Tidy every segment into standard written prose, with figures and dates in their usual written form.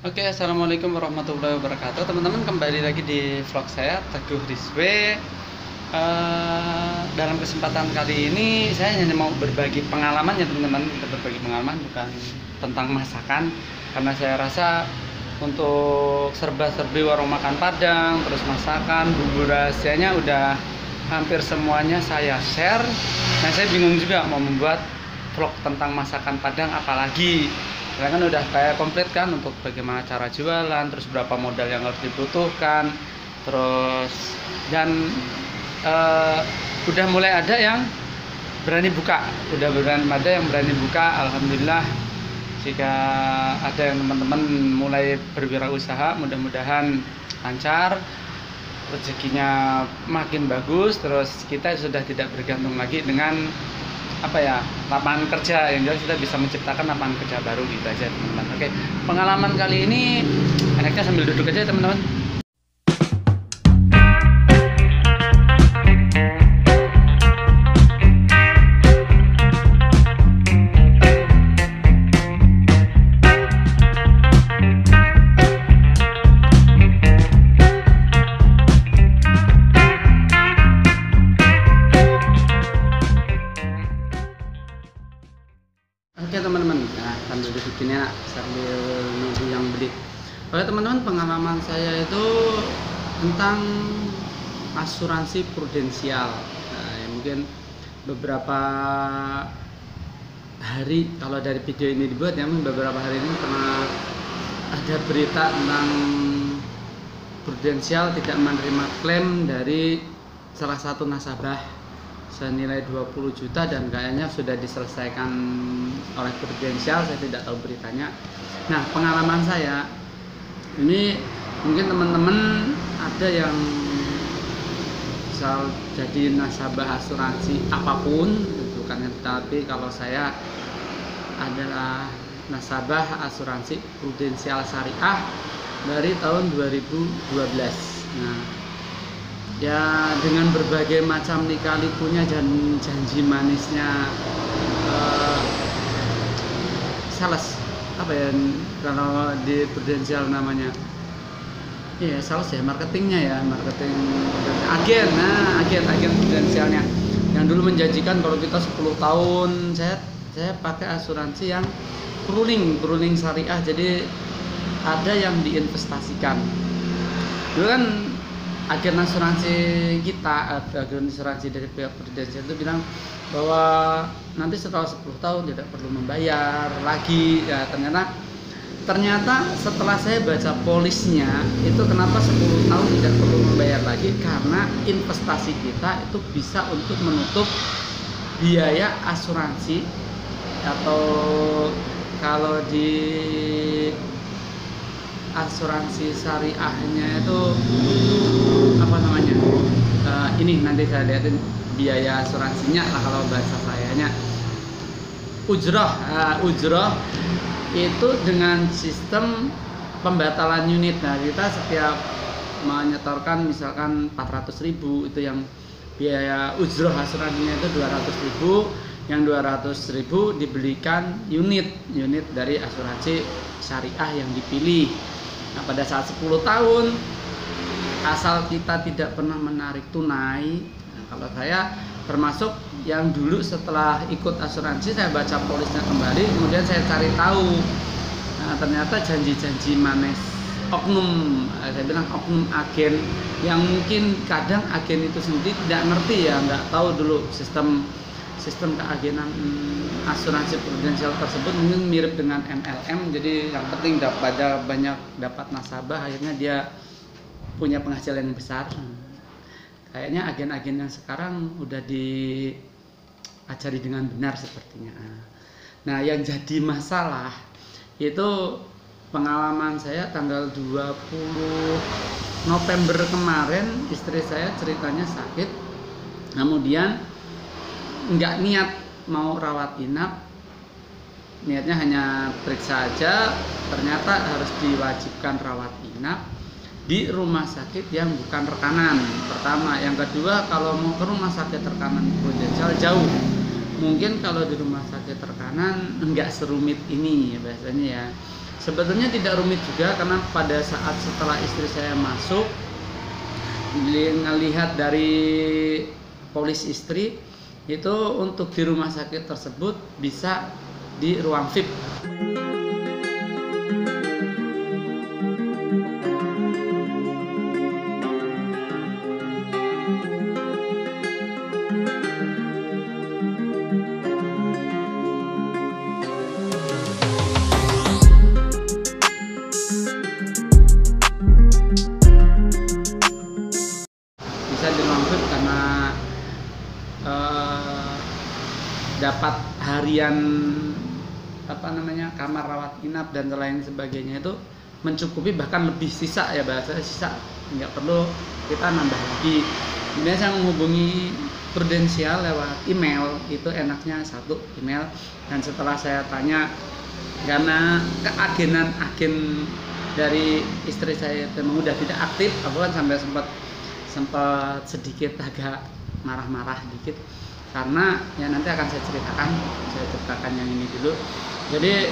Oke, assalamualaikum warahmatullahi wabarakatuh. Teman-teman, kembali lagi di vlog saya Teguh Rizwe. Dalam kesempatan kali ini saya hanya mau berbagi pengalaman ya teman-teman. Kita berbagi pengalaman bukan tentang masakan, karena saya rasa untuk serba-serbi warung makan Padang, terus masakan, bumbu rahasianya udah hampir semuanya saya share. Nah, saya bingung juga mau membuat vlog tentang masakan Padang apalagi. Karena kan udah kayak komplit kan untuk bagaimana cara jualan, terus berapa modal yang harus dibutuhkan, terus dan eh, udah mulai ada yang berani buka, ada yang berani buka. Alhamdulillah, jika ada yang teman-teman mulai berwirausaha, mudah-mudahan lancar, rezekinya makin bagus, terus kita sudah tidak bergantung lagi dengan lapangan kerja. Yang jelas kita bisa menciptakan lapangan kerja baru gitu aja teman-teman. Oke, pengalaman kali ini enaknya sambil duduk aja teman-teman. Oke teman-teman, nah sambil bikinnya sambil nunggu yang beli. Oke teman-teman, pengalaman saya itu tentang asuransi prudensial. Nah, ya mungkin beberapa hari kalau dari video ini dibuat ya, beberapa hari ini pernah ada berita tentang prudensial tidak menerima klaim dari salah satu nasabah senilai 20 juta dan kayaknya sudah diselesaikan oleh prudensial. Saya tidak tahu beritanya. Nah, pengalaman saya ini mungkin teman-teman ada yang misal jadi nasabah asuransi apapun gitu kan, tapi kalau saya adalah nasabah asuransi prudensial syariah dari tahun 2012. Nah, ya dengan berbagai macam lika-likunya dan janji manisnya sales, apa ya kalau di prudensial namanya, ya sales ya, marketingnya ya, marketing agen. Nah, agen prudensialnya yang dulu menjanjikan kalau kita 10 tahun saya pakai asuransi yang ruling syariah, jadi ada yang diinvestasikan. Dulu kan agen asuransi kita, agen asuransi dari pihak prudensial itu bilang bahwa nanti setelah 10 tahun tidak perlu membayar lagi. Ya, ternyata setelah saya baca polisnya itu, kenapa 10 tahun tidak perlu membayar lagi, karena investasi kita itu bisa untuk menutup biaya asuransi, atau kalau di asuransi syariahnya itu apa namanya, ini nanti saya lihatin biaya asuransinya lah kalau bahasa sayanya, ujroh itu dengan sistem pembatalan unit. Nah, kita setiap menyetorkan misalkan 400.000, itu yang biaya ujroh asuransinya itu 200.000, yang 200.000 dibelikan unit dari asuransi syariah yang dipilih. Nah, pada saat 10 tahun asal kita tidak pernah menarik tunai. Nah, kalau saya termasuk yang dulu setelah ikut asuransi saya baca polisnya kembali, kemudian saya cari tahu. Nah, ternyata janji-janji manis oknum, saya bilang oknum agen, yang mungkin kadang agen itu sendiri tidak ngerti ya, nggak tahu dulu sistem keagenan asuransi prudensial tersebut, mungkin mirip dengan MLM. Jadi yang penting dapat nasabah, akhirnya dia punya penghasilan yang besar. Kayaknya agen-agen yang sekarang udah diajari dengan benar sepertinya. Nah, yang jadi masalah itu pengalaman saya tanggal 20 November kemarin, istri saya ceritanya sakit, kemudian nggak niat mau rawat inap, niatnya hanya periksa aja, ternyata harus diwajibkan rawat inap di rumah sakit yang bukan rekanan. Pertama, yang kedua, kalau mau ke rumah sakit rekanan prudensial jauh. Mungkin kalau di rumah sakit rekanan nggak serumit ini ya biasanya ya. Sebetulnya tidak rumit juga, karena pada saat setelah istri saya masuk, ngelihat dari polis istri itu untuk di rumah sakit tersebut bisa di ruang VIP. Bisa di ruang VIP karena dapat harian kamar rawat inap dan lain sebagainya itu mencukupi, bahkan lebih sisa ya, bahasa sisa, nggak perlu kita nambah lagi. Kemudian saya menghubungi Prudensial lewat email, itu enaknya satu email, dan setelah saya tanya, karena keagenan agen dari istri saya itu memang udah tidak aktif, aku kan sampai sempat sedikit agak marah-marah dikit, karena ya nanti akan saya ceritakan yang ini dulu. Jadi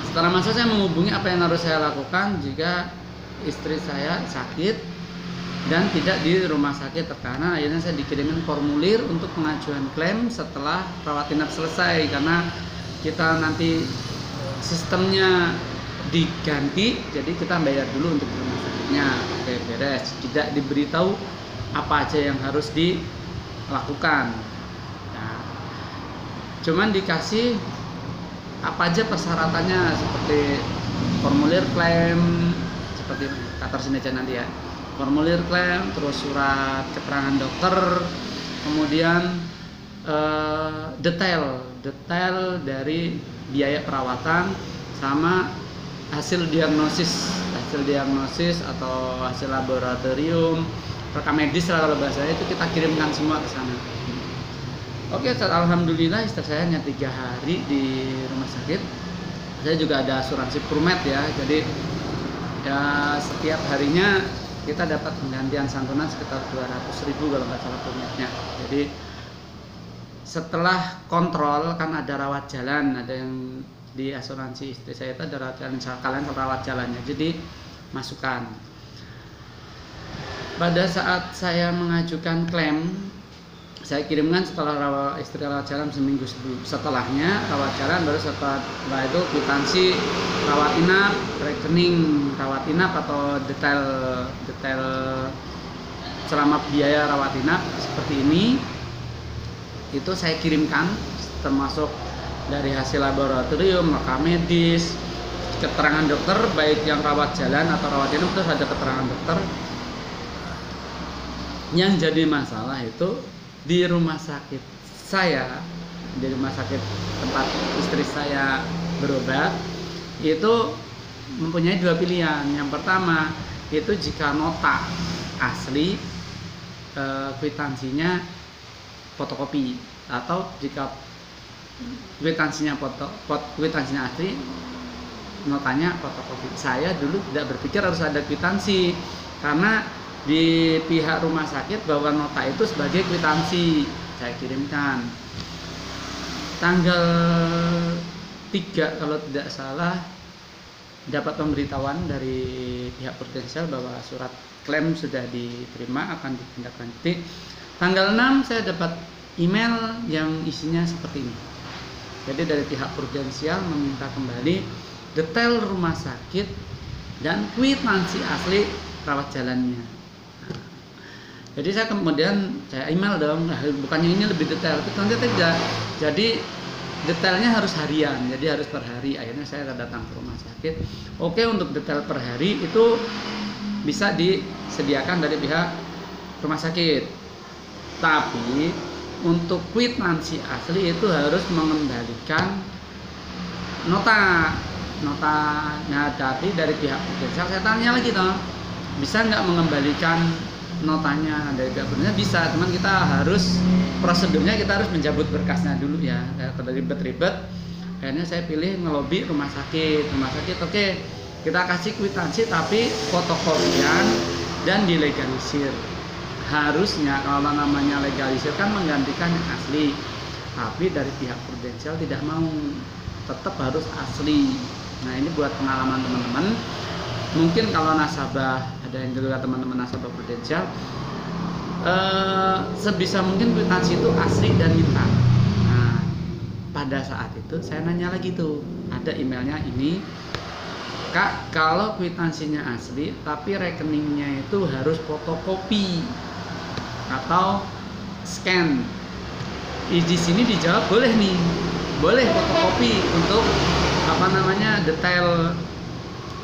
setelah masuk, saya menghubungi apa yang harus saya lakukan jika istri saya sakit dan tidak di rumah sakit. Karena akhirnya saya dikirimkan formulir untuk pengajuan klaim setelah rawat inap selesai, karena kita nanti sistemnya diganti, jadi kita bayar dulu untuk rumah sakitnya. Oke, beres, tidak diberitahu apa aja yang harus dilakukan. Nah, cuman dikasih apa aja persyaratannya, seperti formulir klaim, seperti kata sini aja nanti ya, formulir klaim, terus surat keterangan dokter, kemudian detail dari biaya perawatan, sama hasil diagnosis atau hasil laboratorium, rekam medis lah kalau bahasanya, itu kita kirimkan semua ke sana. Oke, alhamdulillah istri saya hanya 3 hari di rumah sakit. Saya juga ada asuransi Purmed ya, jadi ya setiap harinya kita dapat penggantian santunan sekitar 200.000 kalau nggak salah Purmednya. Jadi setelah kontrol, kan ada rawat jalan, ada yang di asuransi istri saya itu ada rawat jalan, kalian rawat jalannya, jadi masukkan. Pada saat saya mengajukan klaim, saya kirimkan setelah istri rawat jalan seminggu setelahnya rawat jalan, baru setelah itu kwitansi rawat inap, rekening rawat inap atau detail selama biaya rawat inap seperti ini, itu saya kirimkan, termasuk dari hasil laboratorium, rekam medis, keterangan dokter, baik yang rawat jalan atau rawat inap, terus ada keterangan dokter. Yang jadi masalah itu di rumah sakit saya, di rumah sakit tempat istri saya berobat, itu mempunyai 2 pilihan. Yang pertama itu jika nota asli, kwitansinya fotokopi, atau jika kwitansinya asli, notanya fotokopi. Saya dulu tidak berpikir harus ada kwitansi, karena di pihak rumah sakit bahwa nota itu sebagai kwitansi. Saya kirimkan tanggal 3 kalau tidak salah, dapat pemberitahuan dari pihak Prudensial bahwa surat klaim sudah diterima, akan ditindaklanjuti. Tanggal 6 saya dapat email yang isinya seperti ini. Jadi dari pihak Prudensial meminta kembali detail rumah sakit dan kwitansi asli rawat jalannya. Jadi saya kemudian email dong, bukannya ini lebih detail, tapi ternyata tidak. Jadi detailnya harus harian, jadi harus per hari. Akhirnya saya datang ke rumah sakit. Oke, untuk detail per hari itu bisa disediakan dari pihak rumah sakit. Tapi untuk kwitansi asli itu harus mengembalikan nota. Nah, tapi dari pihak Prudensial saya tanya lagi toh, bisa nggak mengembalikan notanya? Dari gubernurnya bisa, cuman kita harus prosedurnya, kita harus mencabut berkasnya dulu ya, ribet-ribet. Akhirnya saya pilih ngelobi rumah sakit. Oke, kita kasih kwitansi tapi fotokopian dan dilegalisir. Harusnya kalau namanya legalisir kan menggantikan yang asli, tapi dari pihak Prudensial tidak mau, tetap harus asli. Nah ini buat pengalaman teman-teman. Mungkin kalau nasabah, ada yang juga teman-teman nasabah Prudential, sebisa mungkin kwitansi itu asli dan minta. Nah pada saat itu saya nanya lagi tuh, ada emailnya ini, Kak, kalau kwitansinya asli tapi rekeningnya itu harus fotokopi atau scan. Di sini dijawab boleh nih, boleh fotokopi untuk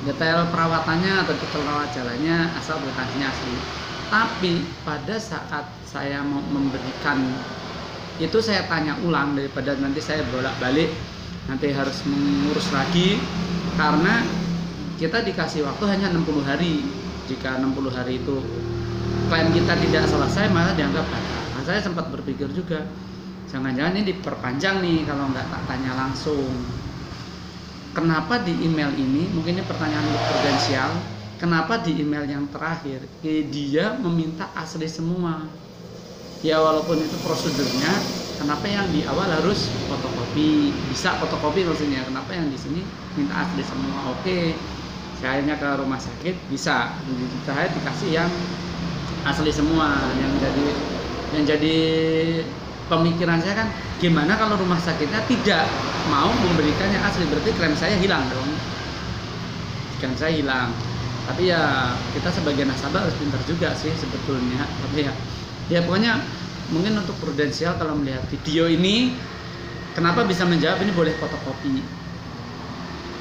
detail perawatannya atau detail rawat jalannya asal kwitansinya asli. Tapi pada saat saya mau memberikan itu, saya tanya ulang daripada nanti saya bolak-balik, nanti harus mengurus lagi, karena kita dikasih waktu hanya 60 hari. Jika 60 hari itu klaim kita tidak selesai, malah dianggap batal. Nah, saya sempat berpikir juga, jangan-jangan ini diperpanjang nih kalau nggak tak tanya langsung. Kenapa di email ini, mungkin ini pertanyaan untuk Prudential, kenapa di email yang terakhir dia meminta asli semua? Ya walaupun itu prosedurnya, kenapa yang di awal harus fotokopi? Bisa fotokopi maksudnya, kenapa yang di sini minta asli semua? Oke, saya akhirnya ke rumah sakit, bisa, saya dikasih yang asli semua. Yang jadi pemikiran saya kan, gimana kalau rumah sakitnya tidak mau memberikan yang asli, berarti klaim saya hilang dong. Klaim saya hilang. Tapi ya kita sebagai nasabah harus pintar juga sih sebetulnya. Tapi ya pokoknya mungkin untuk Prudential kalau melihat video ini, kenapa bisa menjawab ini boleh fotokopi.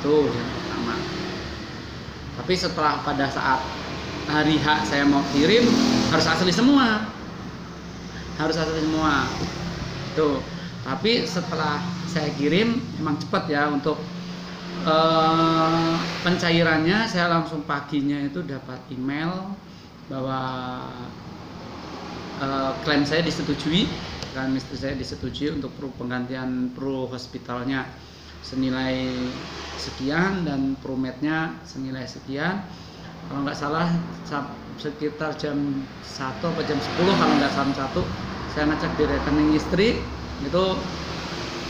Tuh yang pertama. Tapi setelah pada saat hari H saya mau kirim, harus asli semua. Harus asli semua. Tuh. Tapi setelah saya kirim emang cepat ya untuk pencairannya. Saya langsung paginya itu dapat email bahwa klaim saya disetujui, klaim istri saya disetujui untuk penggantian pro hospitalnya senilai sekian dan pro mednya senilai sekian. Kalau nggak salah sekitar jam 1 atau jam 10, kalau nggak salah 1, saya ngecek di rekening istri itu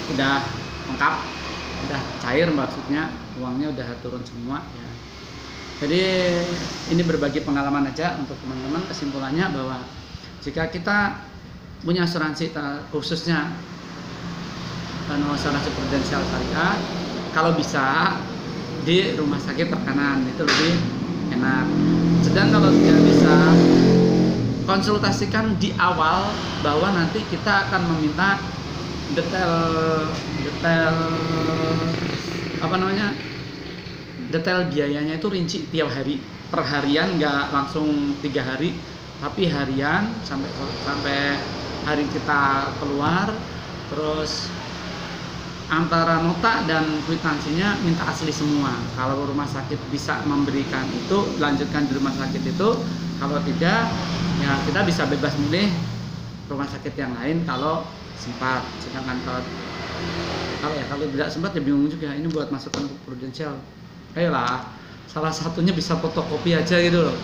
udah lengkap, udah cair, maksudnya uangnya udah turun semua ya. Jadi ini berbagi pengalaman aja untuk teman-teman. Kesimpulannya bahwa jika kita punya asuransi, khususnya asuransi Prudential Syariah, kalau bisa di rumah sakit rekanan itu lebih enak. Sedang kalau tidak bisa, konsultasikan di awal bahwa nanti kita akan meminta detail biayanya itu rinci tiap hari, per harian, nggak langsung 3 hari, tapi harian sampai hari kita keluar. Terus antara nota dan kwitansinya minta asli semua. Kalau rumah sakit bisa memberikan itu, lanjutkan di rumah sakit itu. Kalau tidak, ya kita bisa bebas milih rumah sakit yang lain kalau sempat. Sedangkan kalau tidak sempat ya bingung juga. Ini buat masukan untuk Prudential. Ayolah, salah satunya bisa fotokopi aja gitu loh.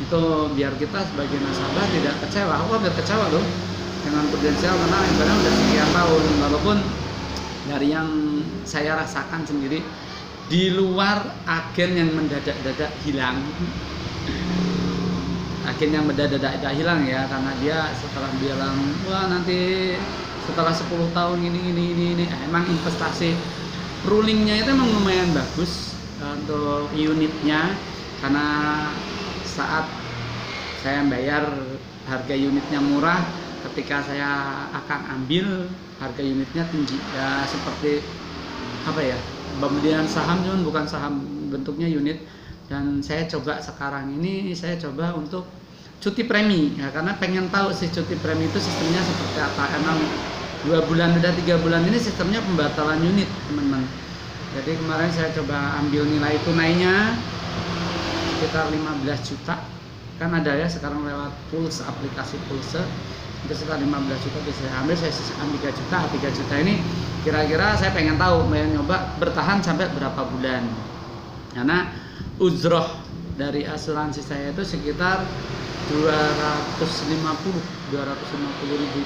Itu biar kita sebagai nasabah tidak kecewa. Aku hampir kecewa loh dengan Prudential karena ibaratnya udah sekian tahun, walaupun dari yang saya rasakan sendiri, di luar agen yang mendadak-dadak hilang. Agen yang mendadak-dadak hilang ya, karena dia setelah bilang wah nanti setelah 10 tahun ini emang investasi rulingnya itu emang lumayan bagus untuk unitnya, karena saat saya bayar harga unitnya murah, ketika saya akan ambil harga unitnya tinggi ya, seperti apa ya, pembelian saham cuman bukan saham, bentuknya unit. Dan saya coba sekarang ini, saya coba untuk cuti premi ya, karena pengen tahu sih cuti premi itu sistemnya seperti apa. Emang 2 bulan udah 3 bulan ini sistemnya pembatalan unit teman-teman. Jadi kemarin saya coba ambil nilai tunainya sekitar 15 juta, kan ada ya sekarang lewat Pulse, aplikasi Pulse, itu sekitar 15 juta bisa saya ambil. Saya sisakan 3 juta. 3 juta ini kira-kira saya pengen tahu, pengen nyoba bertahan sampai berapa bulan, karena uzroh dari asuransi saya itu sekitar 250 ribu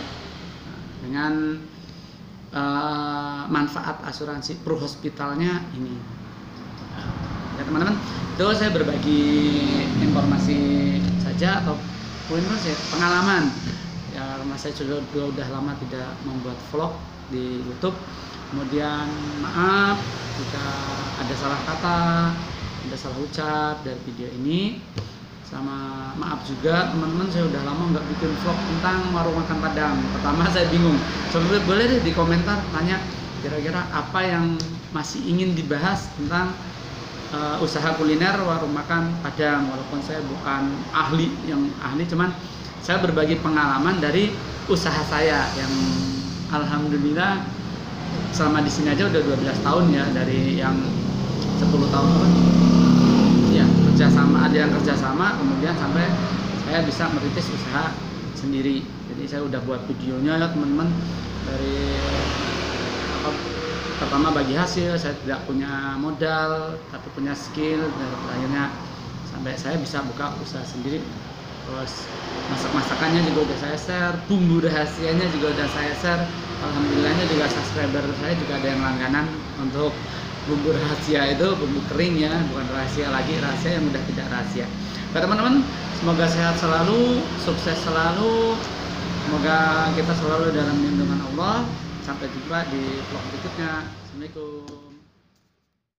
dengan manfaat asuransi pro hospitalnya ini. teman-teman, itu saya berbagi informasi saja atau pengalaman ya, karena saya sudah lama tidak membuat vlog di YouTube. Kemudian maaf jika ada salah kata, ada salah ucap dari video ini. Sama maaf juga teman-teman, saya udah lama nggak bikin vlog tentang warung makan Padang. Pertama saya bingung, coba boleh deh di komentar tanya kira-kira apa yang masih ingin dibahas tentang usaha kuliner warung makan Padang. Walaupun saya bukan ahli, cuman saya berbagi pengalaman dari usaha saya yang alhamdulillah selama di sini aja udah 12 tahun ya, dari yang 10 tahun ya kerjasama, ada yang kerjasama, kemudian sampai saya bisa merintis usaha sendiri. Jadi saya udah buat videonya ya teman-teman, dari pertama bagi hasil, saya tidak punya modal tapi punya skill, dan akhirnya sampai saya bisa buka usaha sendiri. Terus masak-masakannya juga udah saya share, bumbu rahasianya juga udah saya share. Alhamdulillahnya juga subscriber saya juga ada yang langganan untuk bumbu rahasia itu, bumbu kering ya, bukan rahasia lagi, rahasia yang udah tidak rahasia. Nah teman-teman, semoga sehat selalu, sukses selalu, semoga kita selalu dalam lindungan Allah. Sampai jumpa di vlog berikutnya. Assalamualaikum.